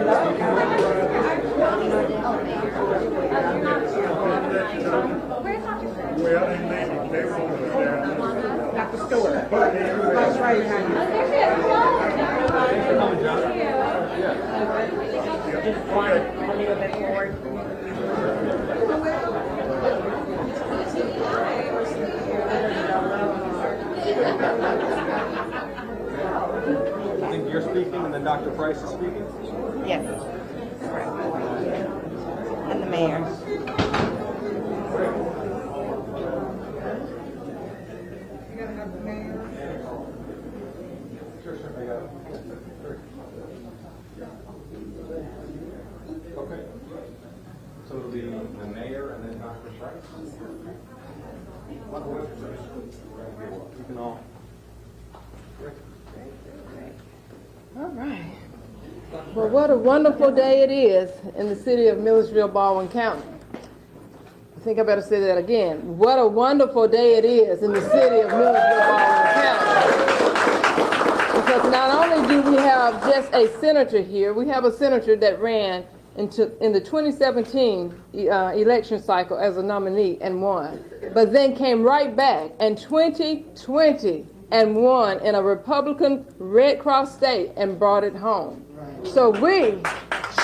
Well, they were over there. At the store. That's right behind you. Just one. Let me go back forward. I think you're speaking and then Dr. Price is speaking? Yes. And the mayor. Okay. So it'll be the mayor and then Dr. Price? You can all. All right. Well, what a wonderful day it is in the city of Milledgeville, Baldwin County. I think I better say that again. What a wonderful day it is in the city of Milledgeville, Baldwin County. Because not only do we have just a senator here, we have a senator that ran in the 2017 election cycle as a nominee and won, but then came right back in 2020 and won in a Republican Red Cross state and brought it home. So we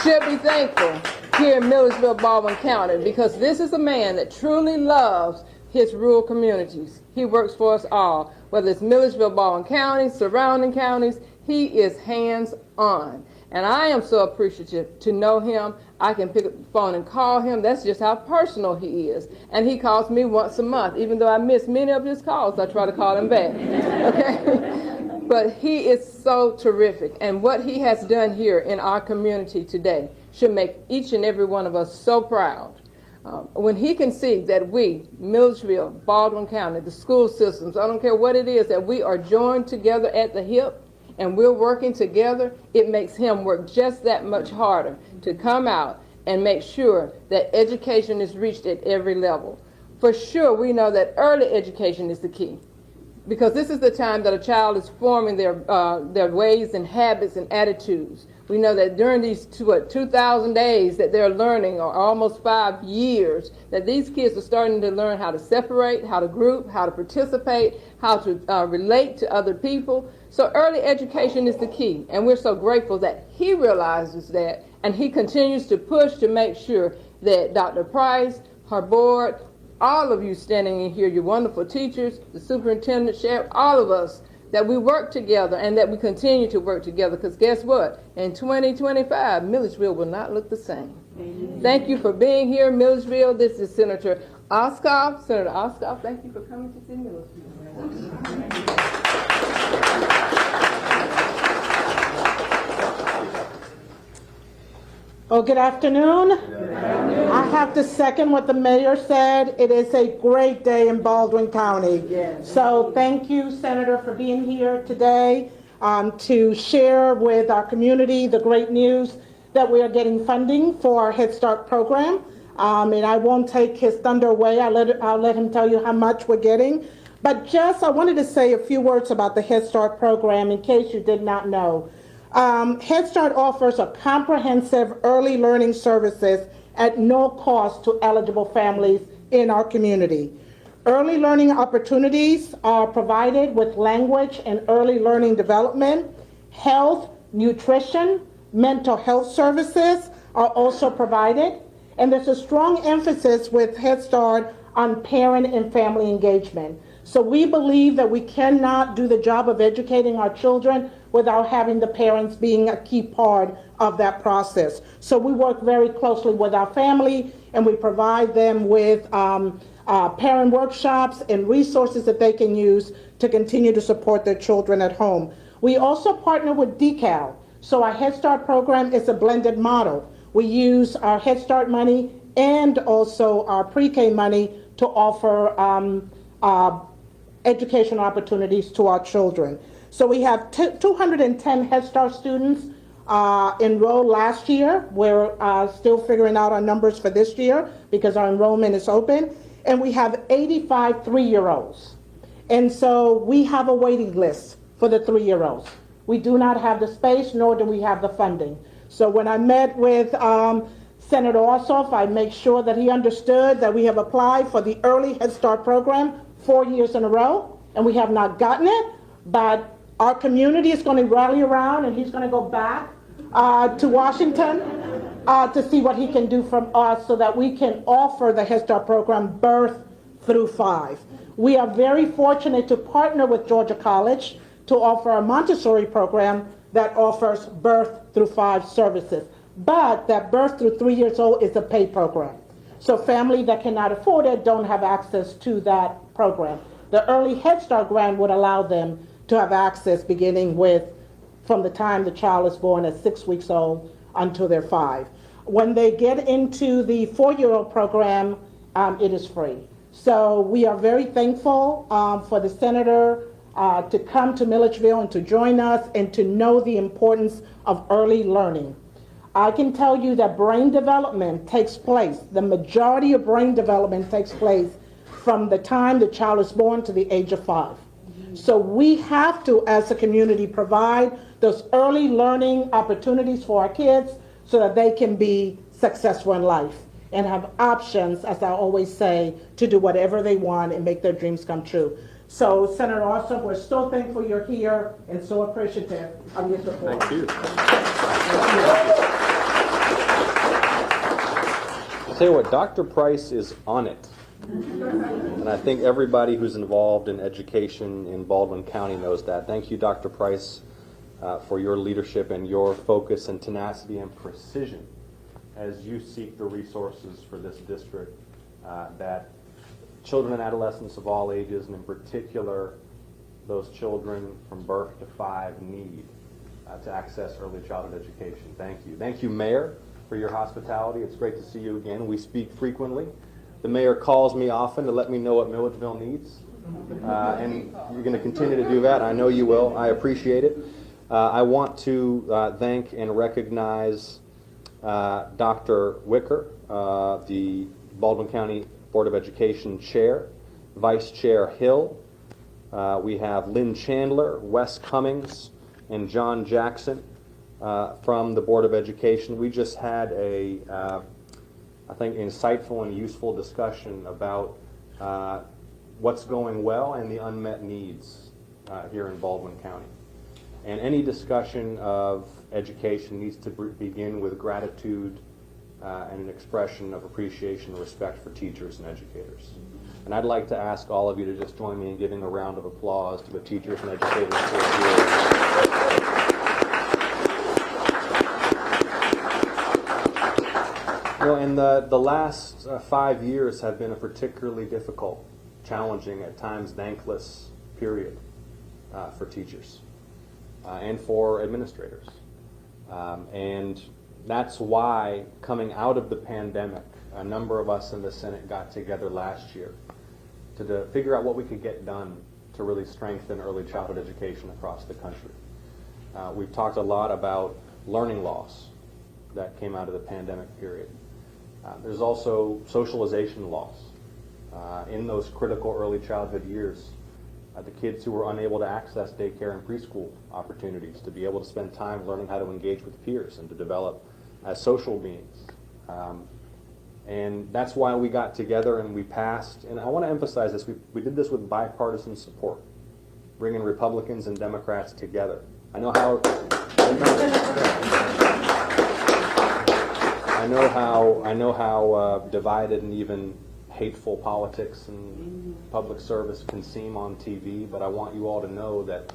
should be thankful here in Milledgeville, Baldwin County, because this is a man that truly loves his rural communities. He works for us all, whether it's Milledgeville, Baldwin County, surrounding counties, he is hands-on. And I am so appreciative to know him. I can pick up the phone and call him. That's just how personal he is. And he calls me once a month. Even though I miss many of his calls, I try to call him back. Okay? But he is so terrific. And what he has done here in our community today should make each and every one of us so proud. When he can see that we, Milledgeville, Baldwin County, the school systems, I don't care what it is, that we are joined together at the hip, and we're working together, it makes him work just that much harder to come out and make sure that education is reached at every level. For sure, we know that early education is the key, because this is the time that a child is forming their ways and habits and attitudes. We know that during these 2,000 days that they're learning, or almost 5 years, that these kids are starting to learn how to separate, how to group, how to participate, how to relate to other people. So early education is the key, and we're so grateful that he realizes that, and he continues to push to make sure that Dr. Price, her board, all of you standing in here, your wonderful teachers, the superintendent, sheriff, all of us, that we work together and that we continue to work together, because guess what? In 2025, Milledgeville will not look the same. Amen. Thank you for being here, Milledgeville. This is Senator Ossoff. Senator Ossoff, thank you for coming to see Milledgeville. Oh, good afternoon. I have to second what the mayor said. It is a great day in Baldwin County. Yes. So thank you, Senator, for being here today to share with our community the great news that we are getting funding for our Head Start program. And I won't take his thunder away. I'll let him tell you how much we're getting. But just I wanted to say a few words about the Head Start program in case you did not know. Head Start offers a comprehensive early learning services at no cost to eligible families in our community. Early learning opportunities are provided with language and early learning development. Health, nutrition, mental health services are also provided. And there's a strong emphasis with Head Start on parent and family engagement. So we believe that we cannot do the job of educating our children without having the parents being a key part of that process. So we work very closely with our family, and we provide them with parent workshops and resources that they can use to continue to support their children at home. We also partner with DECAL. So our Head Start program is a blended model. We use our Head Start money and also our pre-K money to offer educational opportunities to our children. So we have 210 Head Start students enrolled last year. We're still figuring out our numbers for this year because our enrollment is open. And we have 85 3-year-olds. And so we have a waiting list for the 3-year-olds. We do not have the space, nor do we have the funding. So when I met with Senator Ossoff, I made sure that he understood that we have applied for the Early Head Start program 4 years in a row, and we have not gotten it, but our community is going to rally around, and he's going to go back to Washington to see what he can do from us so that we can offer the Head Start program birth through 5. We are very fortunate to partner with Georgia College to offer a Montessori program that offers birth through 5 services. But that birth through 3 years old is a paid program. So families that cannot afford it don't have access to that program. The Early Head Start grant would allow them to have access beginning with from the time the child is born at 6 weeks old until they're 5. When they get into the 4-year-old program, it is free. So we are very thankful for the senator to come to Milledgeville and to join us and to know the importance of early learning. I can tell you that brain development takes place, the majority of brain development takes place from the time the child is born to the age of 5. So we have to, as a community, provide those early learning opportunities for our kids so that they can be successful in life and have options, as I always say, to do whatever they want and make their dreams come true. So, Senator Ossoff, we're so thankful you're here and so appreciative of your support. Thank you. I'll tell you what, Dr. Price is on it. And I think everybody who's involved in education in Baldwin County knows that. Thank you, Dr. Price, for your leadership and your focus and tenacity and precision as you seek the resources for this district that children and adolescents of all ages, and in particular those children from birth to 5, need to access early childhood education. Thank you. Thank you, Mayor, for your hospitality. It's great to see you again. We speak frequently. The mayor calls me often to let me know what Milledgeville needs, and you're going to continue to do that. I know you will. I appreciate it. I want to thank and recognize Dr. Wicker, the Baldwin County Board of Education Chair, Vice Chair Hill. We have Lynn Chandler, Wes Cummings, and John Jackson from the Board of Education. We just had a I think, insightful and useful discussion about what's going well and the unmet needs here in Baldwin County. And any discussion of education needs to begin with gratitude and an expression of appreciation and respect for teachers and educators. And I'd like to ask all of you to just join me in giving a round of applause to the teachers and educators who are here. You know, and the last 5 years have been a particularly difficult, challenging, at times thankless period for teachers and for administrators. And that's why, coming out of the pandemic, a number of us in the Senate got together last year to figure out what we could get done to really strengthen early childhood education across the country. We've talked a lot about learning loss that came out of the pandemic period. There's also socialization loss in those critical early childhood years. The kids who were unable to access daycare and preschool opportunities to be able to spend time learning how to engage with peers and to develop as social beings. And that's why we got together and we passed, and I want to emphasize this, we did this with bipartisan support, bringing Republicans and Democrats together. I know how divided and even hateful politics and public service can seem on TV, but I want you all to know that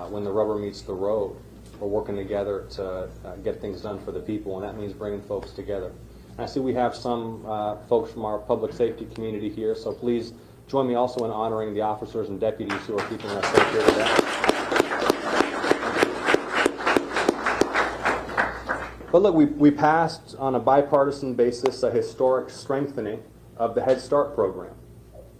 when the rubber meets the road, we're working together to get things done for the people, and that means bringing folks together. And I see we have some folks from our public safety community here, so please join me also in honoring the officers and deputies who are keeping us safe here today. But look, we passed on a bipartisan basis a historic strengthening of the Head Start program.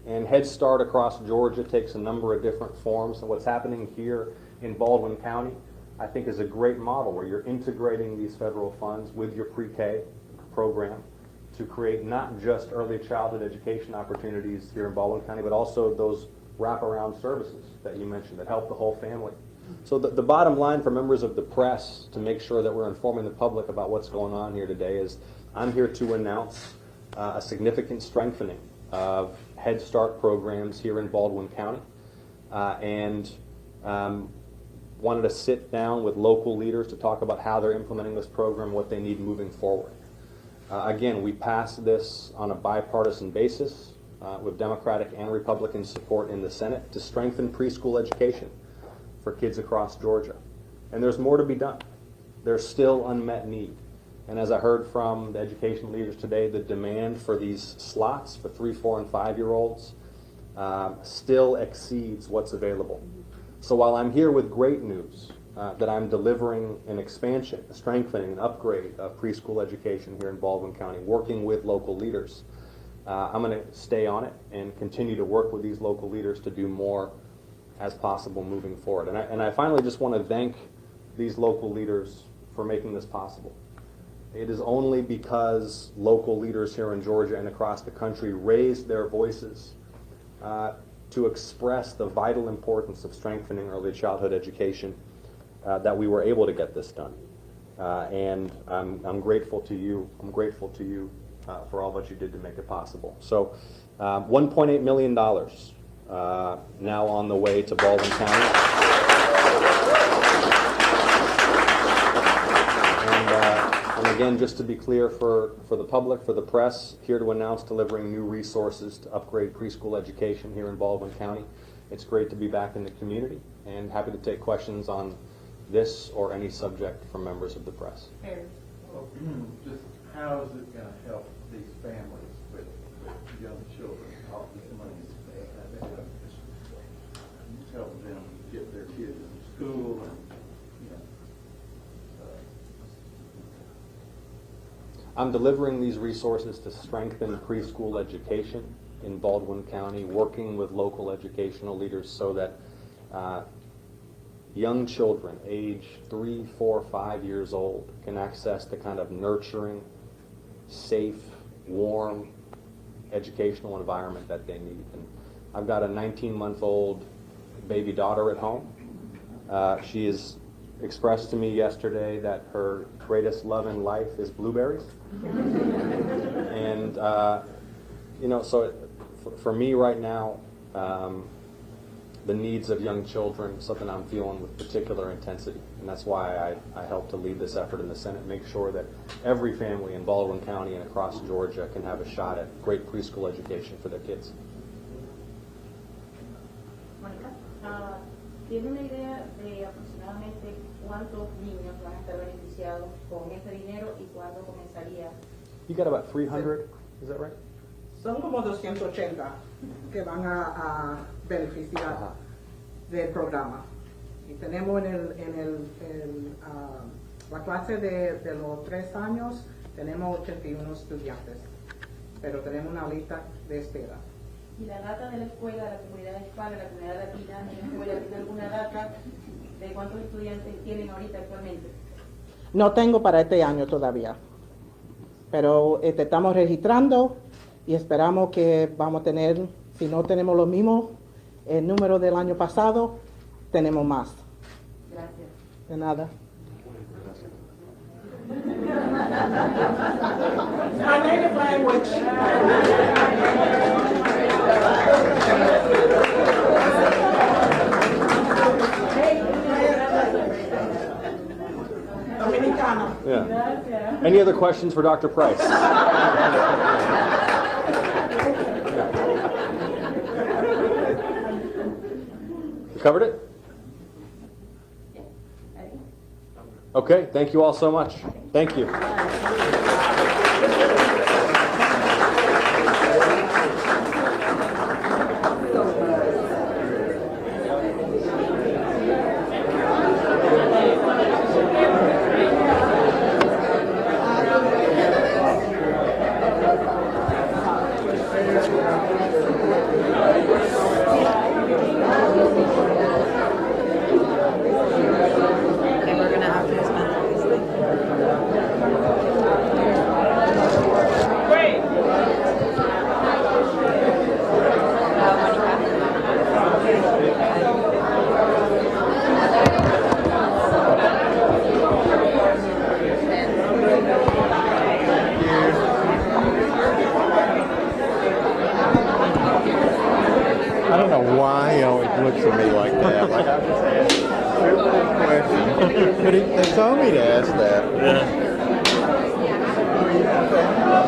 And Head Start across Georgia takes a number of different forms. And what's happening here in Baldwin County, I think, is a great model where you're integrating these federal funds with your pre-K program to create not just early childhood education opportunities here in Baldwin County, but also those wraparound services that you mentioned that help the whole family. So the bottom line for members of the press, to make sure that we're informing the public about what's going on here today, is I'm here to announce a significant strengthening of Head Start programs here in Baldwin County, and wanted to sit down with local leaders to talk about how they're implementing this program, what they need moving forward. Again, we passed this on a bipartisan basis with Democratic and Republican support in the Senate to strengthen preschool education for kids across Georgia. And there's more to be done. There's still unmet need. And as I heard from the education leaders today, the demand for these slots for 3, 4, and 5-year-olds still exceeds what's available. So while I'm here with great news that I'm delivering an expansion, a strengthening, an upgrade of preschool education here in Baldwin County, working with local leaders, I'm going to stay on it and continue to work with these local leaders to do more as possible moving forward. And I finally just want to thank these local leaders for making this possible. It is only because local leaders here in Georgia and across the country raised their voices to express the vital importance of strengthening early childhood education that we were able to get this done. And I'm grateful to you. I'm grateful to you for all that you did to make it possible. So $1.8 million now on the way to Baldwin County. And again, just to be clear for the public, for the press, here to announce delivering new resources to upgrade preschool education here in Baldwin County. It's great to be back in the community, and happy to take questions on this or any subject from members of the press. Well, just how is it going to help these families with young children? All this money is help them get their kids in school and, I'm delivering these resources to strengthen preschool education in Baldwin County, working with local educational leaders so that young children, age 3, 4, 5 years old, can access the kind of nurturing, safe, warm, educational environment that they need. And I've got a 19-month-old baby daughter at home. She has expressed to me yesterday that her greatest love in life is blueberries. And, so for me right now, the needs of young children is something I'm feeling with particular intensity. And that's why I help to lead this effort in the Senate, make sure that every family in Baldwin County and across Georgia can have a shot at great preschool education for their kids. Mónica, ¿tiene una idea de aproximadamente cuántos niños van a estar beneficiados con ese dinero y cuándo comenzaría? You got about 300, is that right? Son como 280 que van a beneficiar del programa. Y tenemos la clase de los 3 años, tenemos 81 estudiantes, pero tenemos una lista de espera. ¿Y la data de la escuela, de la comunidad hispana, de la comunidad latina, de la escuela, tiene alguna data de cuántos estudiantes tienen ahorita actualmente? No tengo para este año todavía, pero estamos registrando y esperamos que vamos a tener, si no tenemos lo mismo, el número del año pasado, tenemos más. Gracias. De nada. My native language. Dominicana. Yeah. Any other questions for Dr. Price? You covered it? Okay, thank you all so much. Thank you. And we're gonna have to dispense with these things. I don't know why he always looks at me like that. Like I just asked stupid questions. But they told me to ask that. Yeah.